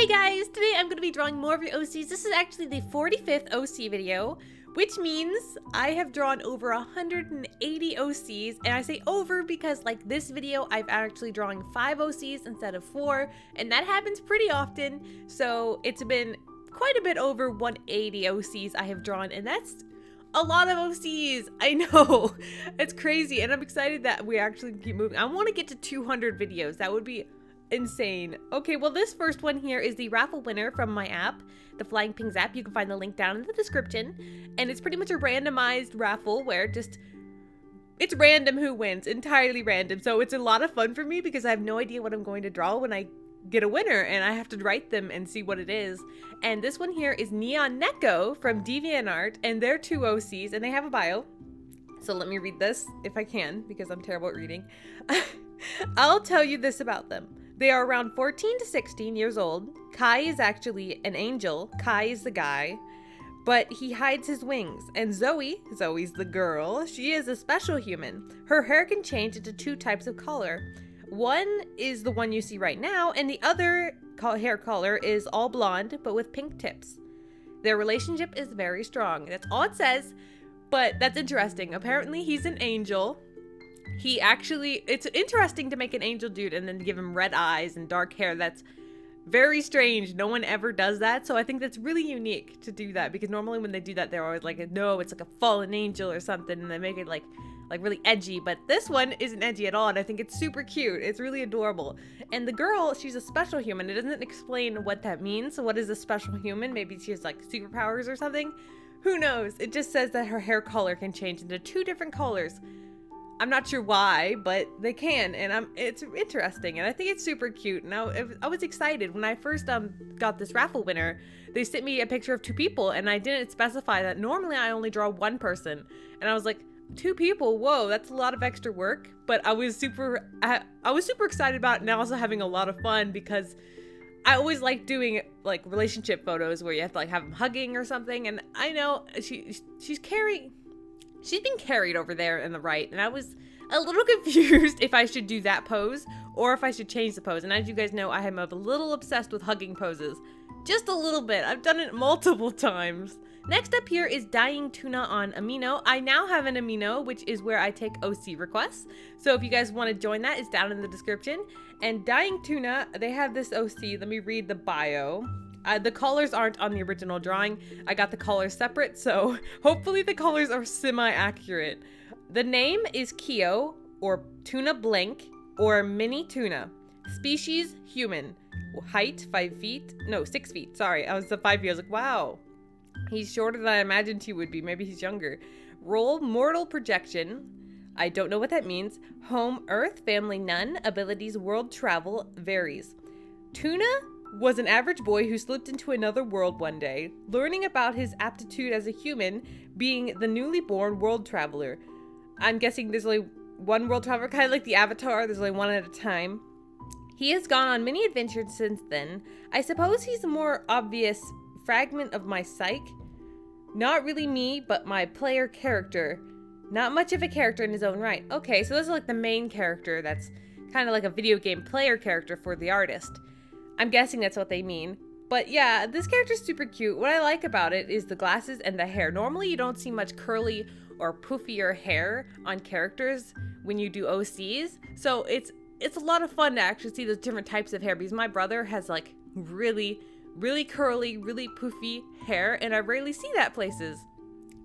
Hey guys, today I'm going to be drawing more of your OCs. This is actually the 45th OC video, which means I have drawn over 180 OCs, and I say over because like this video I've actually drawing 5 OCs instead of 4, and that happens pretty often, so it's been quite a bit over 180 OCs I have drawn, and that's a lot of OCs. I know, it's crazy, and I'm excited that we actually keep moving. I want to get to 200 videos. That would be insane. Okay, well this first one here is the raffle winner from my app, the Flying Pings app. You can find the link down in the description, and it's pretty much a randomized raffle where it's random who wins, entirely random. So it's a lot of fun for me because I have no idea what I'm going to draw when I get a winner, and I have to write them and see what it is. And this one here is Neon Necco from DeviantArt, and they're 2 OCs and they have a bio. So let me read this if I can, because I'm terrible at reading. I'll tell you this about them. They are around 14 to 16 years old. 𝐾𝐫 is actually an angel. 𝐾𝐫 is the guy, but he hides his wings. And Zoe's the girl. She is a special human. Her hair can change into 2 types of color. One is the one you see right now, and the other hair color is all blonde, but with pink tips. Their relationship is very strong. That's all it says, but that's interesting. Apparently, he's an angel. It's interesting to make an angel dude and then give him red eyes and dark hair. That's very strange. No one ever does that. So I think that's really unique to do that, because normally when they do that, they're always like, no, it's like a fallen angel or something, and they make it like really edgy. But this one isn't edgy at all, and I think it's super cute. It's really adorable. And the girl, she's a special human. It doesn't explain what that means. So what is a special human? Maybe she has like superpowers or something. Who knows? It just says that her hair color can change into 2 different colors. I'm not sure why, but they can, and it's interesting, and I think it's super cute. And I was excited when I first got this raffle winner. They sent me a picture of 2 people, and I didn't specify that. Normally I only draw 1 person, and I was like, 2 people, whoa, that's a lot of extra work. But I was super excited about it, and also having a lot of fun, because I always like doing like relationship photos where you have to like have them hugging or something. And I know she's being carried over there in the right, and I was a little confused if I should do that pose or if I should change the pose. And as you guys know, I am a little obsessed with hugging poses. Just a little bit. I've done it multiple times. Next up here is dyeing Tuna on Amino. I now have an Amino, which is where I take OC requests. So if you guys want to join that, it's down in the description. And dyeing Tuna, they have this OC. Let me read the bio. The colors aren't on the original drawing. I got the colors separate, so hopefully the colors are semi-accurate. The name is 𝐃𝐞, or Tuna Blank, or Mini Tuna. Species, human. Height, 6 feet. Sorry, I was the 5 years, like, wow. He's shorter than I imagined he would be. Maybe he's younger. Role, mortal projection. I don't know what that means. Home, Earth. Family, none. Abilities, world travel, varies. Tuna was an average boy who slipped into another world one day, learning about his aptitude as a human, being the newly born world traveler. I'm guessing there's only one world traveler, kind of like the Avatar, there's only one at a time. He has gone on many adventures since then. I suppose he's a more obvious fragment of my psyche. Not really me, but my player character. Not much of a character in his own right. Okay, so this is like the main character that's kind of like a video game player character for the artist. I'm guessing that's what they mean. But yeah, this character's super cute. What I like about it is the glasses and the hair. Normally you don't see much curly or poofier hair on characters when you do OCs. So it's a lot of fun to actually see those different types of hair, because my brother has like really curly, really poofy hair, and I rarely see that places.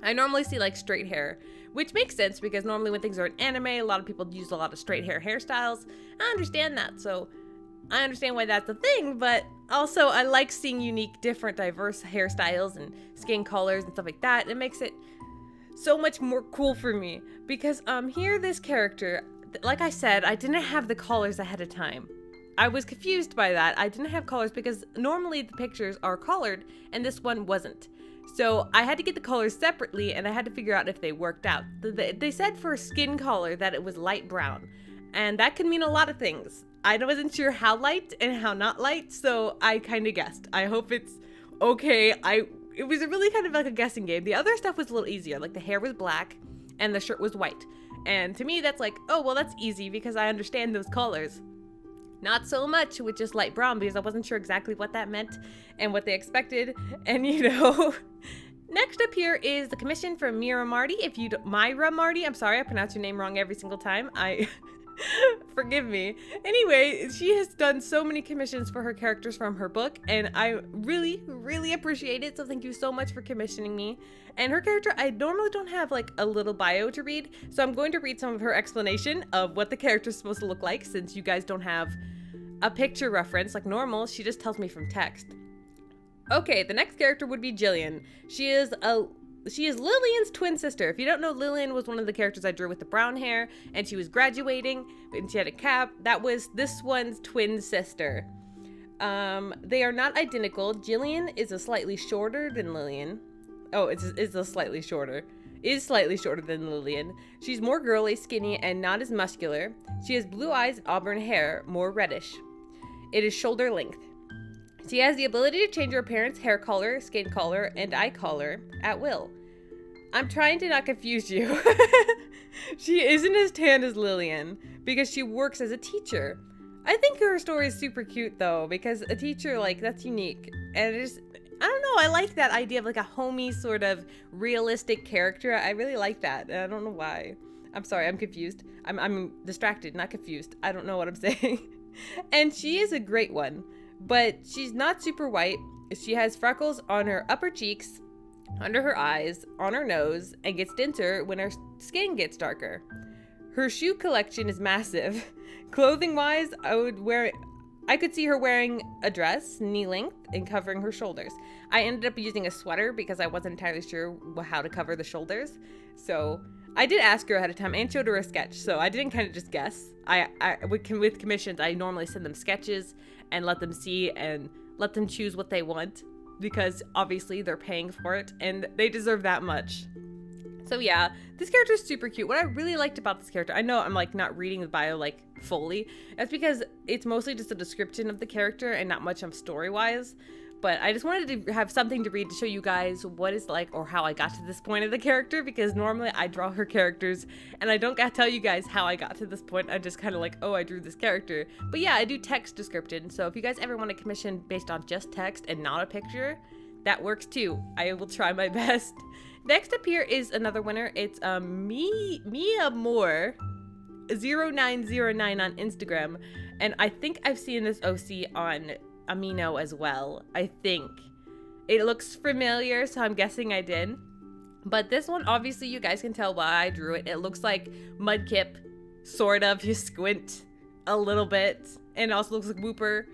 I normally see like straight hair, which makes sense because normally when things are in anime, a lot of people use a lot of straight hair hairstyles. I understand that, so I understand why that's a thing, but also I like seeing unique, different, diverse hairstyles and skin colors and stuff like that. It makes it so much more cool for me, because here this character, like I said, I didn't have the colors ahead of time. I was confused by that. I didn't have colors because normally the pictures are colored and this one wasn't. So I had to get the colors separately, and I had to figure out if they worked out. They said for skin color that it was light brown, and that could mean a lot of things. I wasn't sure how light and how not light, so I kind of guessed. I hope it's okay. It was really kind of like a guessing game. The other stuff was a little easier, like the hair was black and the shirt was white. And to me, that's like, oh, well, that's easy because I understand those colors. Not so much with just light brown because I wasn't sure exactly what that meant and what they expected. And you know, next up here is the commission from Miramar Tea. If you Miramar Tea, I'm sorry, I pronounce your name wrong every single time. Forgive me. Anyway, she has done so many commissions for her characters from her book, and I really appreciate it. So thank you so much for commissioning me. And her character, I normally don't have like a little bio to read, so I'm going to read some of her explanation of what the character is supposed to look like, since you guys don't have a picture reference like normal. She just tells me from text. Okay, the next character would be Jillian. She is Lillian's twin sister. If you don't know, Lillian was one of the characters I drew with the brown hair, and she was graduating, and she had a cap. That was this one's twin sister. They are not identical. Jillian is slightly shorter than Lillian. Oh, is slightly shorter than Lillian. She's more girly, skinny, and not as muscular. She has blue eyes and auburn hair, more reddish. It is shoulder length. She has the ability to change her appearance, hair color, skin color, and eye color at will. I'm trying to not confuse you. She isn't as tan as Lillian because she works as a teacher. I think her story is super cute though, because a teacher, like, that's unique. And I don't know, I like that idea of like a homey sort of realistic character. I really like that. And I don't know why. I'm sorry, I'm confused. I'm distracted, not confused. I don't know what I'm saying. And she is a great one. But she's not super white. She has freckles on her upper cheeks, under her eyes, on her nose, and gets denser when her skin gets darker. Her shoe collection is massive. Clothing-wise, I could see her wearing a dress, knee length, and covering her shoulders. I ended up using a sweater because I wasn't entirely sure how to cover the shoulders. So I did ask her ahead of time and showed her a sketch, so I didn't kind of just guess. With commissions, I normally send them sketches and let them see and let them choose what they want, because obviously they're paying for it and they deserve that much. So yeah, this character is super cute. What I really liked about this character, I know I'm like not reading the bio like fully, that's because it's mostly just a description of the character and not much of story-wise. But I just wanted to have something to read to show you guys what it's like or how I got to this point of the character, because normally I draw her characters and I don't gotta tell you guys how I got to this point. I'm just kind of like, oh, I drew this character. But yeah, I do text description, so if you guys ever want to commission based on just text and not a picture, that works too. I will try my best. Next up here is another winner. It's Miramar 0909 on Instagram, and I think I've seen this OC on Amino as well. I think it looks familiar, so I'm guessing I did. But this one, obviously you guys can tell why I drew it. It looks like Mudkip, sort of. You squint a little bit, and it also looks like Wooper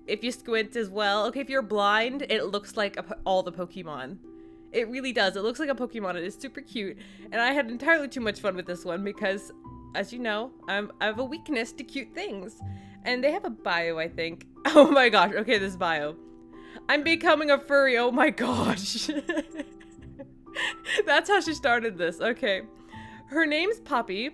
if you squint as well. Okay, if you're blind, it looks like all the Pokemon. It really does. It looks like a Pokemon. It is super cute, and I had entirely too much fun with this one because, as you know, I have a weakness to cute things. And they have a bio, I think. Oh my gosh, okay, this bio. I'm becoming a furry, oh my gosh. That's how she started this, okay. Her name's Poppy.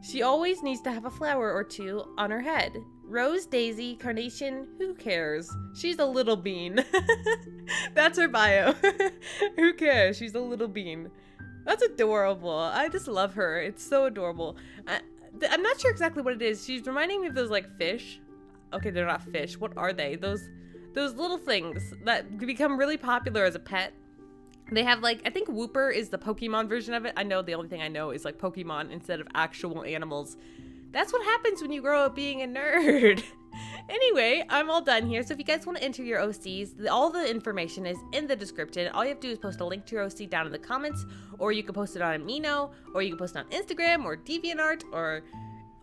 She always needs to have a flower or two on her head. Rose, daisy, carnation, who cares? She's a little bean. That's her bio. Who cares? She's a little bean. That's adorable. I just love her. It's so adorable. I'm not sure exactly what it is. She's reminding me of those like fish. Okay, they're not fish. What are they? Those little things that become really popular as a pet. They have like, I think Wooper is the Pokemon version of it. I know the only thing I know is like Pokemon instead of actual animals. That's what happens when you grow up being a nerd. Anyway, I'm all done here. So if you guys want to enter your OCs, all the information is in the description. All you have to do is post a link to your OC down in the comments, or you can post it on Amino, or you can post it on Instagram or DeviantArt, or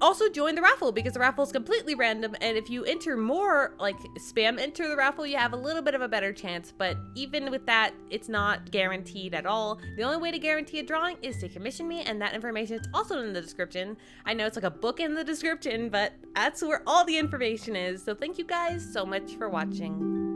also join the raffle, because the raffle is completely random, and if you enter more, like spam enter the raffle, you have a little bit of a better chance. But even with that, it's not guaranteed at all. The only way to guarantee a drawing is to commission me, and that information is also in the description. I know it's like a book in the description, but that's where all the information is. So thank you guys so much for watching.